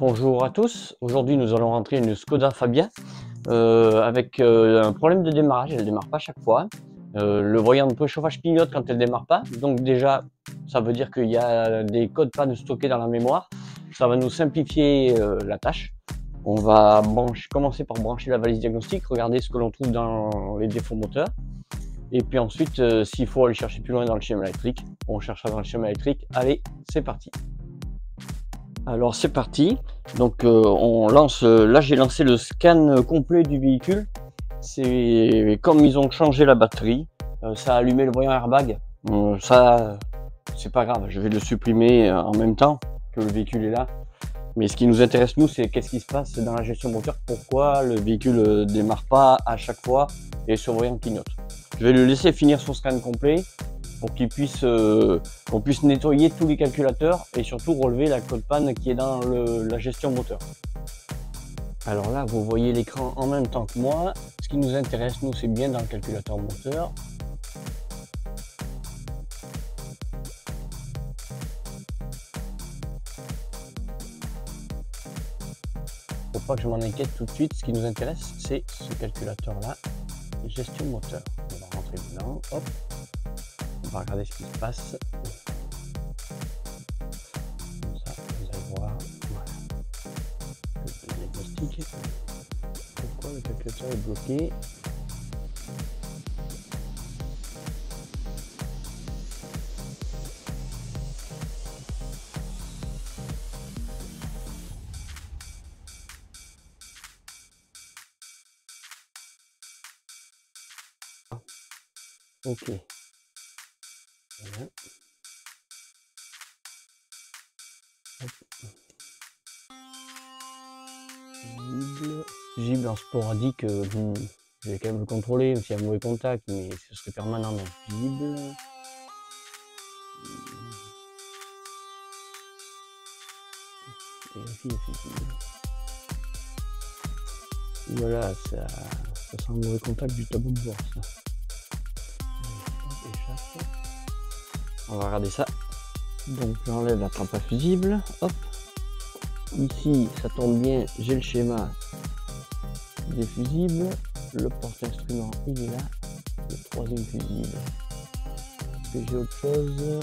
Bonjour à tous, aujourd'hui nous allons rentrer une Skoda Fabia avec un problème de démarrage, elle ne démarre pas chaque fois. Le voyant de préchauffage clignote quand elle ne démarre pas, donc déjà ça veut dire qu'il y a des codes panne stockés dans la mémoire. Ça va nous simplifier la tâche. On va commencer par brancher la valise diagnostique, regarder ce que l'on trouve dans les défauts moteurs. Et puis ensuite, s'il faut aller chercher plus loin dans le schéma électrique, on cherchera dans le schéma électrique. Allez, c'est parti. Alors c'est parti, donc on lance, là j'ai lancé le scan complet du véhicule. C'est comme ils ont changé la batterie, ça a allumé le voyant airbag, ça c'est pas grave, je vais le supprimer en même temps que le véhicule est là. Mais ce qui nous intéresse nous, c'est qu'est-ce qui se passe dans la gestion moteur, pourquoi le véhicule démarre pas à chaque fois et ce voyant clignote. Je vais le laisser finir son scan complet pour qu'il puisse, qu'on puisse nettoyer tous les calculateurs et surtout relever la code panne qui est dans la gestion moteur. Alors là, vous voyez l'écran en même temps que moi. Ce qui nous intéresse, nous, c'est bien dans le calculateur moteur. Faut pas que je m'en inquiète tout de suite. Ce qui nous intéresse, c'est ce calculateur-là, gestion moteur. On va rentrer dedans, hop. On va regarder ce qui se passe. Comme ça, vous allez voir. Voilà. Le diagnostic. Pourquoi le calculateur est bloqué? Ok. Voilà. Fusible en sporadique, je vais quand même le contrôler s'il y a un mauvais contact, mais ce serait permanent. Donc fusible. Vérifie le fusible. Voilà, ça sent le mauvais contact du tableau de bord, ça. Échappe. On va regarder ça. Donc j'enlève la trappe à fusible. Hop. Ici, ça tombe bien, j'ai le schéma des fusibles. Le porte-instrument, il est là. Le troisième fusible. Est-ce que j'ai autre chose?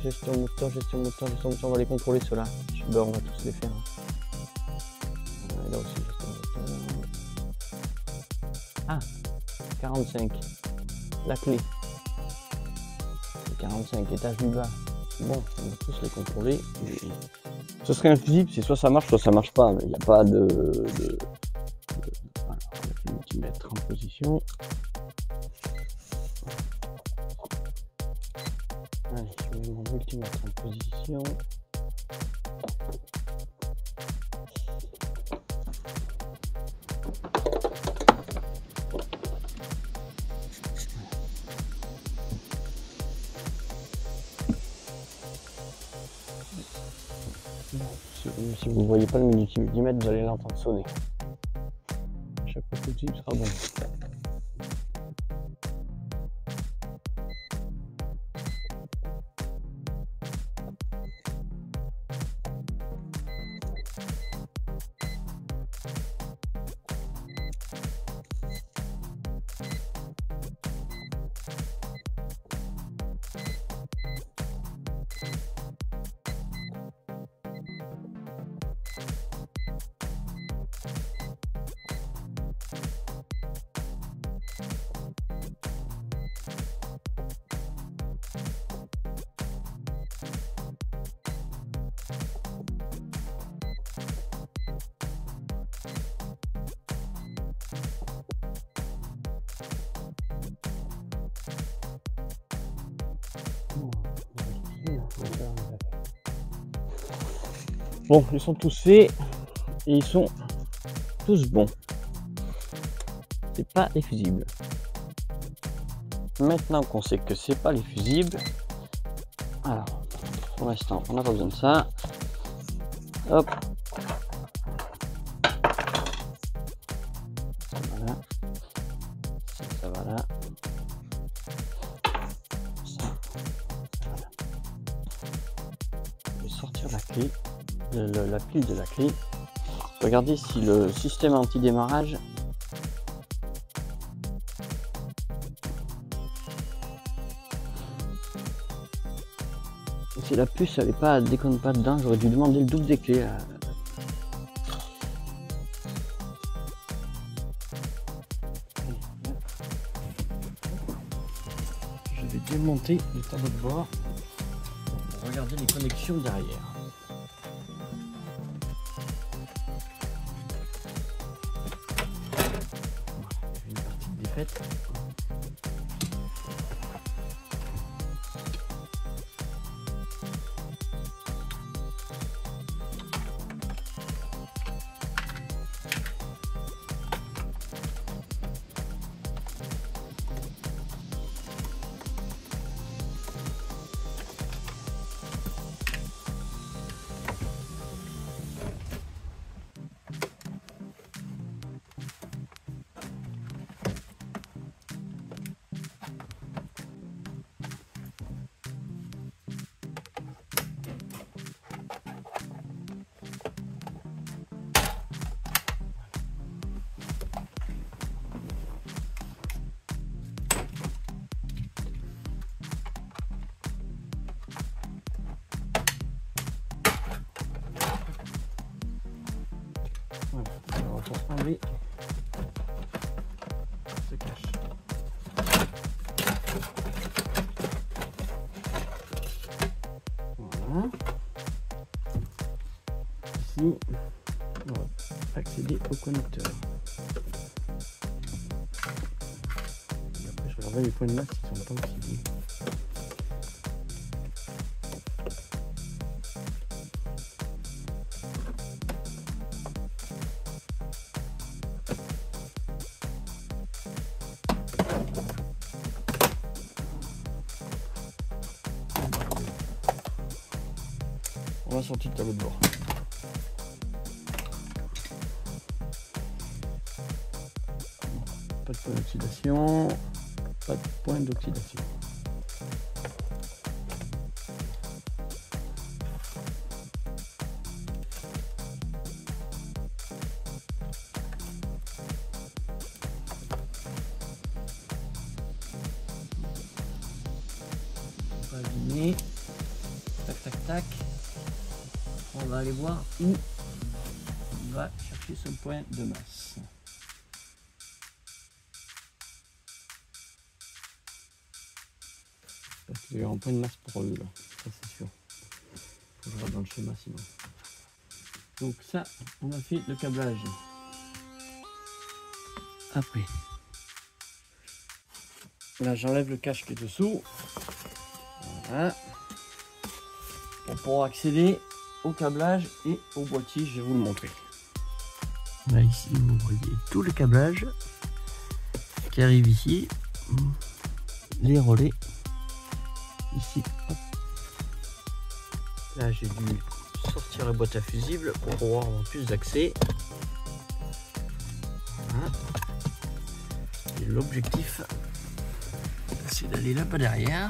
Gestion moteur, on va les contrôler ceux-là. Ben, on va tous les faire. Là aussi, gestion moteur. Ah, 45. La clé. 45, étage du bas. Bon, on va tous les contrôler. Ce serait un fusible, c'est soit ça marche pas, mais il n'y a pas de... Voilà, on va mettre le multimètre en position. Allez, je mets mon multimètre en position. Si vous ne voyez pas le multimètre, vous allez l'entendre sonner. Chaque fois que le fusible sera bon. Bon, ils sont tous faits et ils sont tous bons. C'est pas les fusibles. Maintenant qu'on sait que c'est pas les fusibles, alors pour l'instant on n'a pas besoin de ça. Hop. Voilà. Ça va là. Ça. Voilà. Je vais sortir la clé. La fil de la clé. Regardez si le système anti-démarrage si la puce elle est pas déconne pas dedans, j'aurais dû demander le double des clés. Je vais démonter le tableau de bord pour regarder les connexions derrière. Une partie défaite. Voilà, alors pour enlever, se cache. Voilà. Ici, on va accéder au connecteur. Et après, je regarde les points de masse qui sont pas aussi. On va sortir le tableau de bord. Pas de point d'oxydation, pas de point d'oxydation. On va abîmer. Tac tac tac. On va aller voir où on va chercher ce point de masse. Parce qu'il y a un point de masse pour eux là, ça c'est sûr. Faut que je regarde dans le schéma sinon. Donc ça, on a fait le câblage. Après, là j'enlève le cache qui est dessous. Voilà. Pour pouvoir accéder au câblage et au boîtier, je vais vous le montrer. Là ici vous voyez tout le câblage qui arrive ici, les relais ici. Hop. Là j'ai dû sortir la boîte à fusibles pour pouvoir avoir plus d'accès. Voilà. Et l'objectif c'est d'aller là-bas derrière.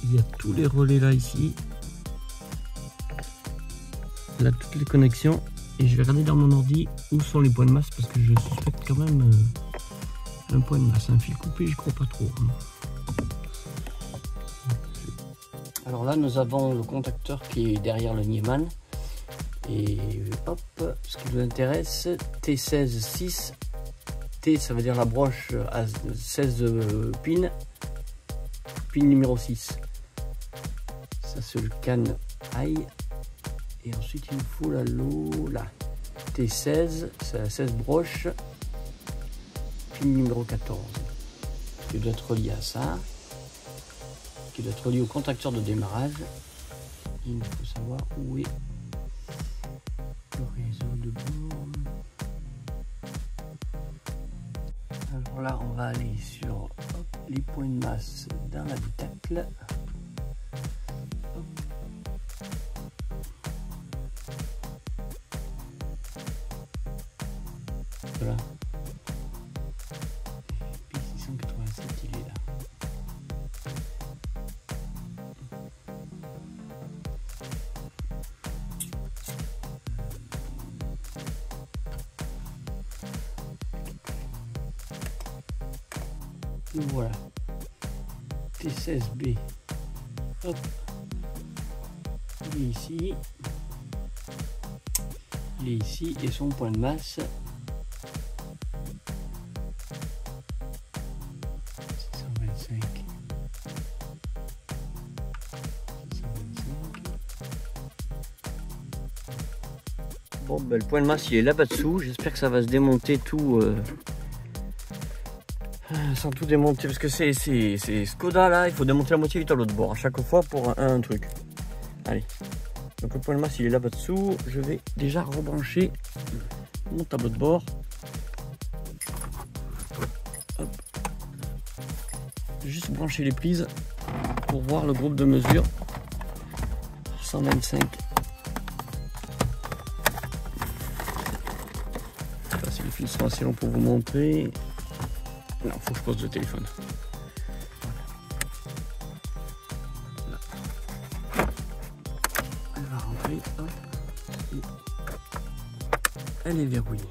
Il y a tous les relais là ici. Là toutes les connexions. Et je vais regarder dans mon ordi où sont les points de masse parce que je suspecte quand même un point de masse. Un fil coupé, je crois pas trop. Alors là nous avons le contacteur qui est derrière le Nieman. Et hop, ce qui nous intéresse, T16-6. T ça veut dire la broche à 16 pins. Pin numéro 6. Ça c'est le can high. Et ensuite il nous faut la low là. T16, c'est la 16 broches. Pin numéro 14. Qui doit être relié à ça. Qui doit être relié au contacteur de démarrage. Il faut savoir où est le réseau de borne. Alors là on va aller sur les points de masse dans l'habitacle. Voilà. P687 il est là. Le voilà. T16B. Hop. Il est ici. Il est ici et son point de masse. 625. 625. Bon, ben, le point de masse il est là-bas dessous. J'espère que ça va se démonter tout. Sans tout démonter, parce que c'est Skoda là, il faut démonter la moitié du tableau de bord à chaque fois pour un truc. Allez, donc le point de masse il est là-bas dessous. Je vais déjà rebrancher mon tableau de bord. Hop. Juste brancher les prises pour voir le groupe de mesure. 125. Je sais pas si les fils sont assez longs pour vous montrer. Non, faut que je pose le téléphone. Là. Elle va rentrer. Hop. Et elle est verrouillée.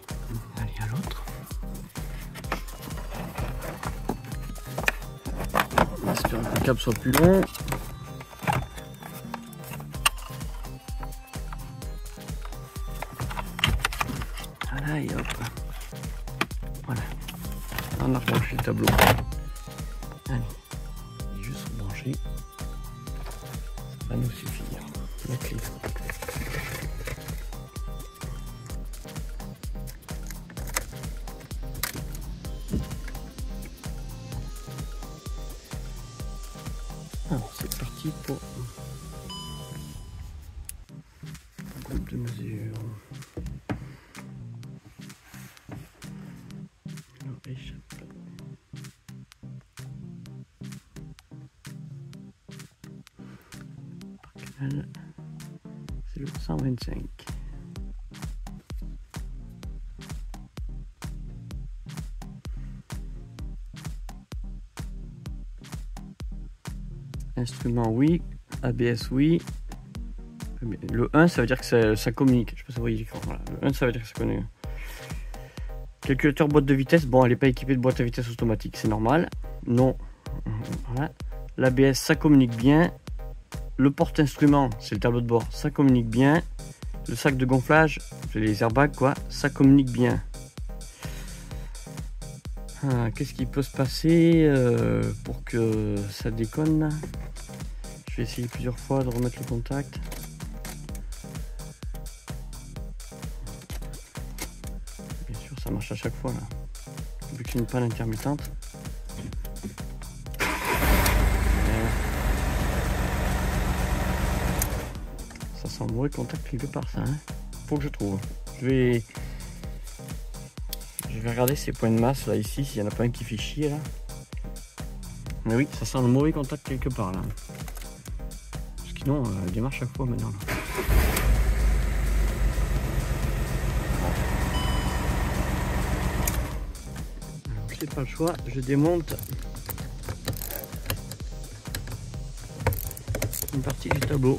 Allez, à l'autre. J'espère que le câble soit plus long. Voilà, et hop. Voilà. On a rebranché le tableau. Allez, il est juste rebranché. Ça va nous suffire. La clé. Alors, c'est parti pour un groupe de mesure. C'est le 125. Instrument oui, ABS oui. Le 1 ça veut dire que ça communique. Je sais pas si vous voyez l'écran. Voilà. Le 1 ça veut dire que ça communique. Calculateur boîte de vitesse, bon elle n'est pas équipée de boîte à vitesse automatique, c'est normal. Non. Voilà. L'ABS ça communique bien. Le porte-instrument, c'est le tableau de bord, ça communique bien. Le sac de gonflage, c'est les airbags quoi, ça communique bien. Ah, qu'est-ce qui peut se passer pour que ça déconne? Je vais essayer plusieurs fois de remettre le contact. Bien sûr, ça marche à chaque fois là. Vu que c'est une panne intermittente. Ça sent le mauvais contact quelque part ça. Hein, faut que je trouve. Je vais regarder ces points de masse là ici, s'il n'y en a pas un qui fait chier là. Mais oui, ça sent le mauvais contact quelque part là. Parce que sinon, elle démarre chaque fois maintenant. Là. Je n'ai pas le choix, je démonte une partie du tableau.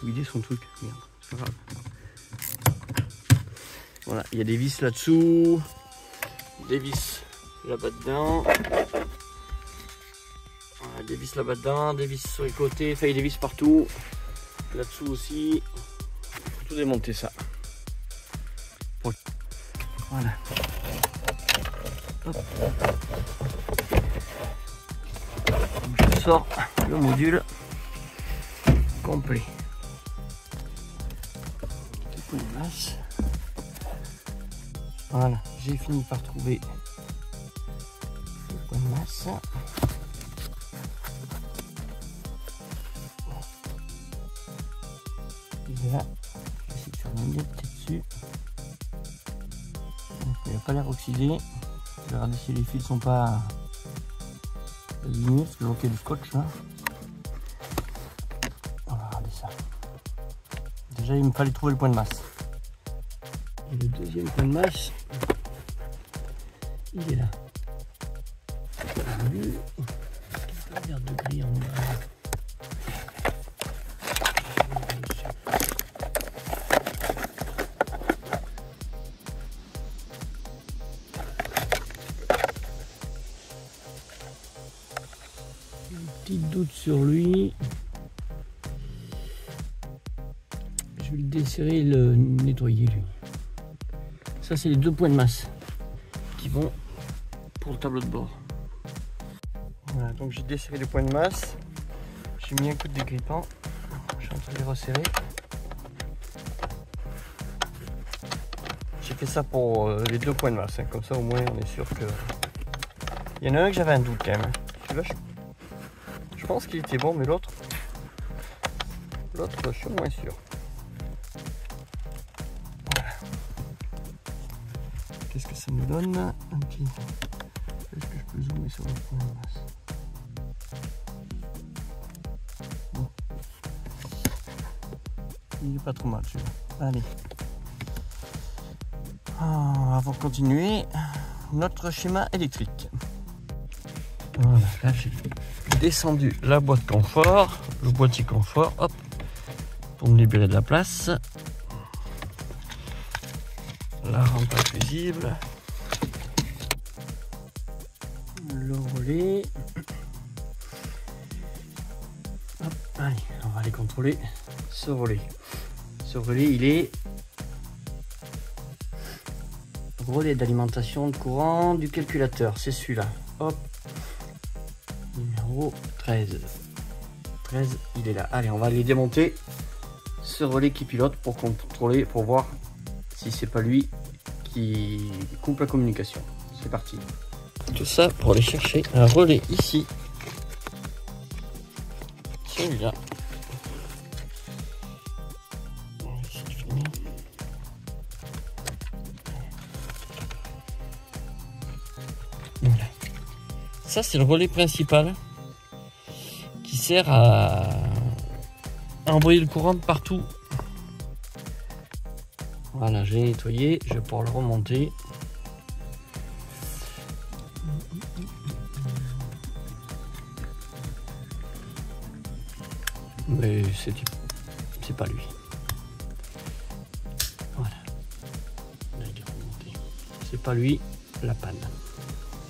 Vider son truc, merde, c'est pas grave. Voilà, il y a des vis là-dessous, des vis là-bas dedans, voilà, des vis là-bas dedans, des vis sur les côtés, enfin il y a des vis partout, là-dessous aussi, faut tout démonter ça. Voilà. Hop. Donc je sors le module complet. Masse. Voilà, j'ai fini par trouver le point de masse. Il est là, je vais essayer de faire une liette dessus. Donc, il n'a pas l'air oxydé. Je vais regarder si les fils sont pas abîmés, parce que je vois qu'il y a du scotch là. On va regarder ça. Déjà il me fallait trouver le point de masse. Et le deuxième point de masse, Il est là. Regarde de gris en bas. Un petit doute sur lui. Je vais le desserrer et le nettoyer lui. Ça c'est les 2 points de masse qui vont pour le tableau de bord. Voilà, donc j'ai desserré les points de masse. J'ai mis un coup de dégrippant. Je suis en train de les resserrer. J'ai fait ça pour les 2 points de masse, hein. Comme ça au moins on est sûr que... Il y en a un que j'avais un doute quand même. Celui-là, je pense qu'il était bon, mais l'autre, je suis moins sûr. Voilà. Qu'est-ce que ça nous donne? Un petit... Est-ce que je peux zoomer sur le point de masse? Bon. Il n'est pas trop mal celui-là. Allez. Avant de continuer, notre schéma électrique. Voilà, là j'ai descendu la boîte confort, le boîtier confort, hop, pour me libérer de la place. La rampe à fusible. Le relais. Hop, allez, on va aller contrôler ce relais. Ce relais, il est relais d'alimentation de courant du calculateur. C'est celui-là. Hop. Numéro 13. 13, il est là. Allez, on va aller démonter ce relais qui pilote pour contrôler, pour voir si c'est pas lui qui coupe la communication. C'est parti. Tout ça pour aller chercher un relais ici. Celui-là. Voilà. Ça c'est le relais principal qui sert à envoyer le courant partout. Voilà, j'ai nettoyé, je vais pouvoir le remonter. Mais c'est pas lui. Voilà. Là, il est remonté. C'est pas lui, la panne.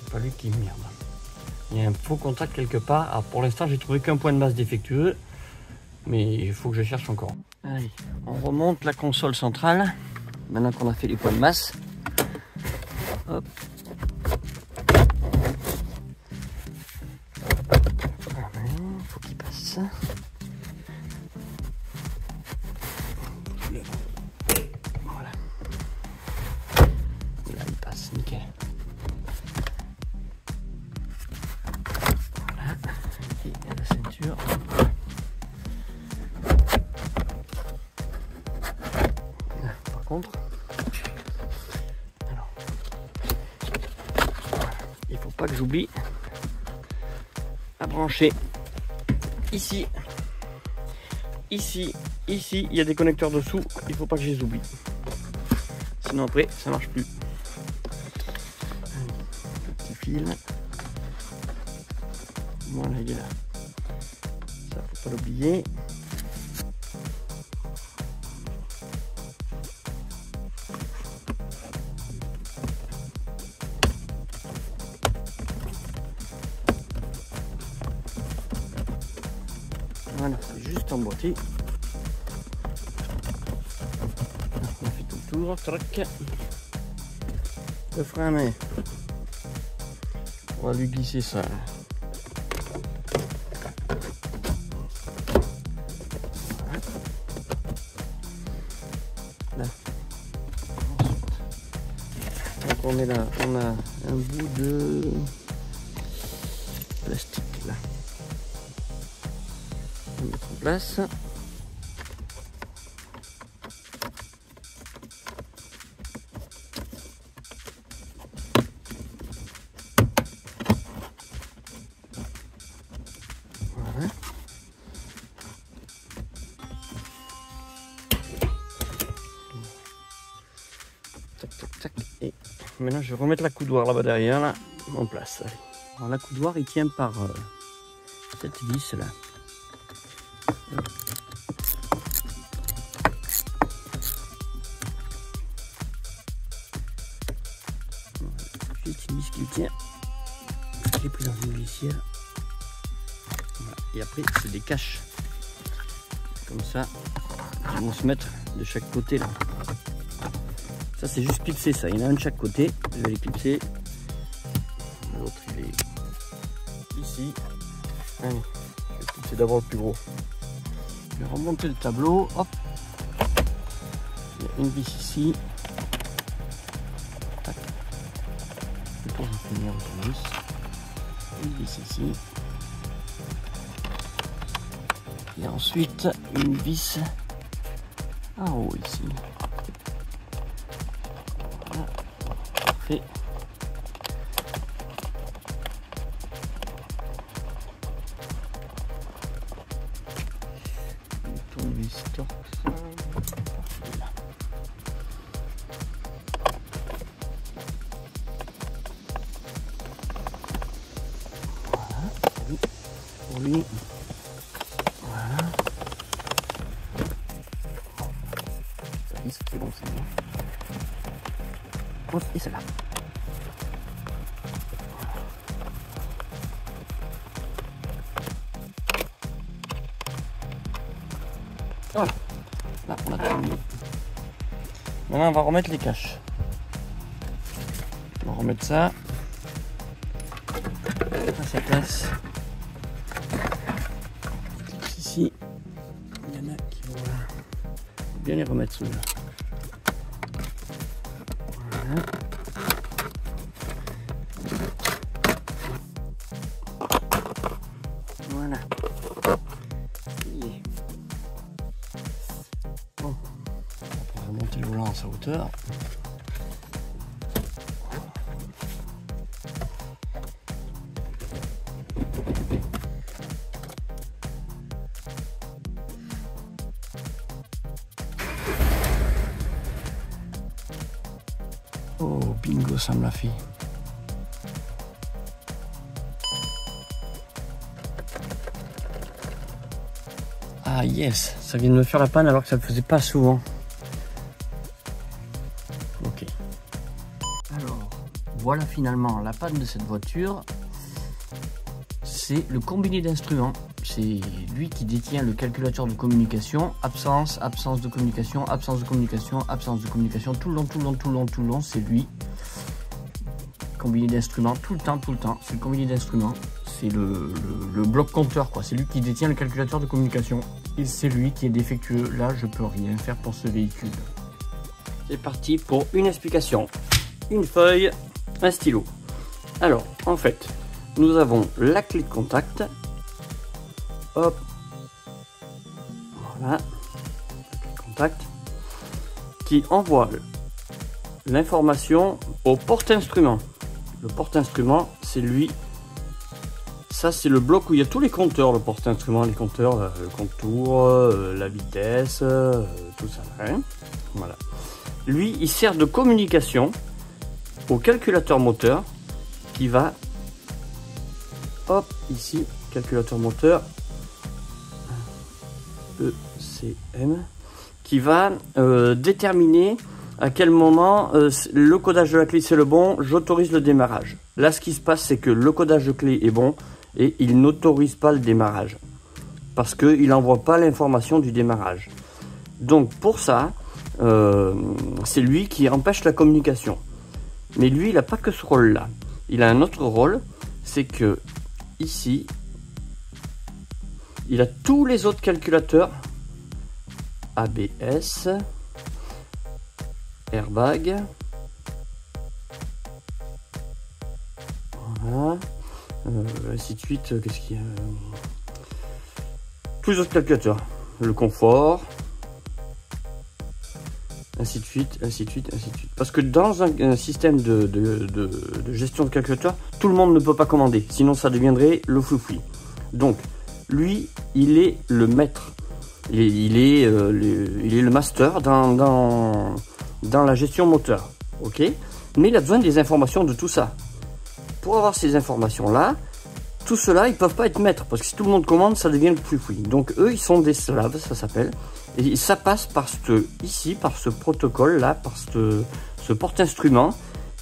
C'est pas lui qui merde. Il y a un faux contact quelque part. Alors pour l'instant, j'ai trouvé qu'un point de masse défectueux. Mais il faut que je cherche encore. Allez, on remonte la console centrale. Maintenant qu'on a fait les points de masse. Hop. Il faut qu'il passe. Voilà. Là, il passe, nickel. Voilà. Et la ceinture. Par contre, alors, il faut pas que j'oublie à brancher ici, ici, ici. Il y a des connecteurs dessous. Il faut pas que je les oublie. Sinon après, ça marche plus. Allez, le petit fil. Voilà, il est là. Ça, faut pas l'oublier. Voilà, c'est juste emboîté. On a fait tout le tour, trac. Le frein à main. On va lui glisser ça. Voilà. Là. Donc on est là, on a un bout de plastique là. On va mettre en place. Voilà. Tac, tac, tac. Et maintenant je vais remettre la coudoir là-bas derrière, là, en place. Allez. Alors la coudoir il tient par cette vis là. Juste une vis qui tient. Je l'ai pris dans une glissière. Voilà. Et après c'est des caches. Comme ça, ils vont se mettre de chaque côté là. Ça c'est juste clipsé ça, il y en a un de chaque côté. Je vais les clipser. L'autre il est ici. Allez, je vais clipser d'abord le plus gros. Je vais remonter le tableau. Hop. Il y a une vis ici. Tac. Et pour en finir une vis. Une vis ici. Et ensuite une vis en haut ici. Voilà. Parfait. Une tournevis torque ça. Voilà. Pour lui. Voilà. C'est bon, c'est bon. Hop, et celle-là. Voilà. Là, on a terminé. Maintenant, on va remettre les caches. On va remettre ça à sa place. Ici, il y en a qui vont bien les remettre ceux-là. Voilà. Voilà. Yeah. Bon. On va remonter le volant à sa hauteur. Oh, bingo, ça me l'a fait. Ah yes, ça vient de me faire la panne alors que ça ne le faisait pas souvent. Ok. Alors, voilà finalement la panne de cette voiture. C'est le combiné d'instruments. C'est lui qui détient le calculateur de communication. Absence, absence de communication, absence de communication, absence de communication. Tout le long, tout le long, tout le long, tout le long, c'est lui. Combiné d'instruments, tout le temps, c'est le combiné d'instruments. C'est le bloc compteur, quoi. C'est lui qui détient le calculateur de communication. Et c'est lui qui est défectueux. Là, je peux rien faire pour ce véhicule. C'est parti pour une explication. Une feuille, un stylo. Alors, en fait, nous avons la clé de contact. Hop. Voilà. La clé de contact. Qui envoie l'information au porte-instrument. Le porte-instrument, c'est lui. Ça, c'est le bloc où il y a tous les compteurs, le porte-instrument, les compteurs, le contour, la vitesse, tout ça. Hein, voilà. Lui, il sert de communication au calculateur moteur qui va, hop, ici, calculateur moteur, ECM, qui va déterminer à quel moment le codage de la clé c'est le bon, j'autorise le démarrage. Là, ce qui se passe, c'est que le codage de clé est bon et il n'autorise pas le démarrage parce qu'il n'envoie pas l'information du démarrage. Donc pour ça, c'est lui qui empêche la communication. Mais lui, il n'a pas que ce rôle-là. Il a un autre rôle, c'est que ici, il a tous les autres calculateurs, ABS, airbag, voilà, ainsi de suite. Qu'est-ce qu'il y a? Tous les autres calculateurs, le confort, ainsi de suite, ainsi de suite, ainsi de suite. Parce que dans un système de gestion de calculateur, tout le monde ne peut pas commander, sinon ça deviendrait le foufoui. Donc, lui, il est le maître, il est le master dans la gestion moteur, ok. mais il a besoin des informations de tout ça. Pour avoir ces informations-là, tout cela, ils ne peuvent pas être maîtres, parce que si tout le monde commande, ça devient le fouille. Donc eux, ils sont des slaves, ça s'appelle, et ça passe par ce protocole-là, par ce porte-instrument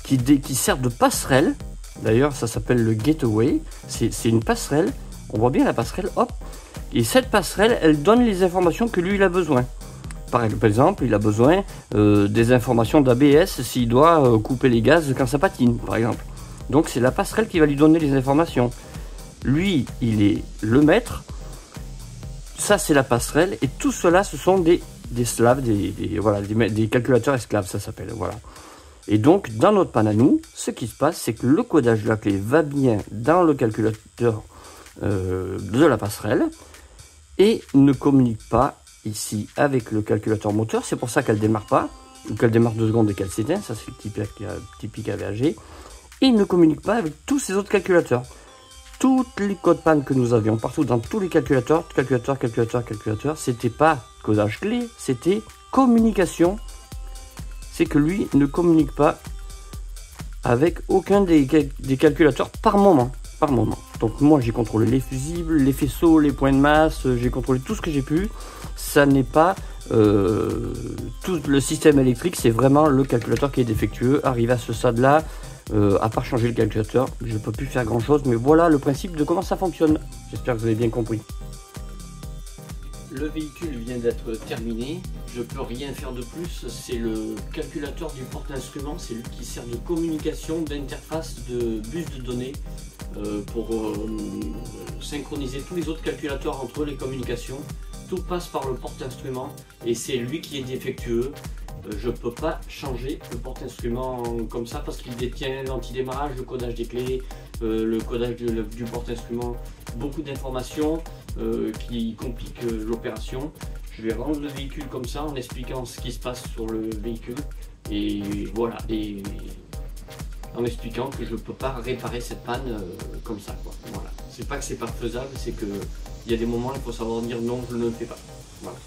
qui sert de passerelle. D'ailleurs, ça s'appelle le gateway, c'est une passerelle, on voit bien la passerelle, hop, et cette passerelle, elle donne les informations que lui, il a besoin. Par exemple, il a besoin des informations d'ABS s'il doit couper les gaz quand ça patine, par exemple. Donc c'est la passerelle qui va lui donner les informations. Lui, il est le maître, ça c'est la passerelle, et tout cela, ce sont des slaves, des calculateurs esclaves, ça s'appelle, voilà. Et donc, dans notre panne à nous, ce qui se passe, c'est que le codage de la clé va bien dans le calculateur de la passerelle, et ne communique pas ici avec le calculateur moteur. C'est pour ça qu'elle démarre pas, ou qu'elle démarre 2 secondes et qu'elle s'éteint, ça c'est typique AVAG, et il ne communique pas avec tous ces autres calculateurs. Toutes les codes panne que nous avions partout dans tous les calculateurs, c'était pas codage clé, c'était communication. C'est que lui ne communique pas avec aucun des calculateurs par moment. Donc moi j'ai contrôlé les fusibles, les faisceaux, les points de masse, j'ai contrôlé tout ce que j'ai pu. Ça n'est pas tout le système électrique, c'est vraiment le calculateur qui est défectueux. Arrivé à ce stade-là, à part changer le calculateur, je ne peux plus faire grand chose, mais voilà le principe de comment ça fonctionne. J'espère que vous avez bien compris. Le véhicule vient d'être terminé, je peux rien faire de plus, c'est le calculateur du porte-instrument, c'est lui qui sert de communication, d'interface, de bus de données pour synchroniser tous les autres calculateurs entre les communications. Tout passe par le porte-instrument et c'est lui qui est défectueux. Je ne peux pas changer le porte-instrument comme ça parce qu'il détient l'antidémarrage, le codage des clés, le codage du porte-instrument, beaucoup d'informations qui compliquent l'opération. Je vais rendre le véhicule comme ça en expliquant ce qui se passe sur le véhicule et voilà, et en expliquant que je ne peux pas réparer cette panne comme ça, quoi. Voilà. C'est pas que c'est pas faisable, c'est que il y a des moments où il faut savoir dire non, je ne le fais pas. Voilà.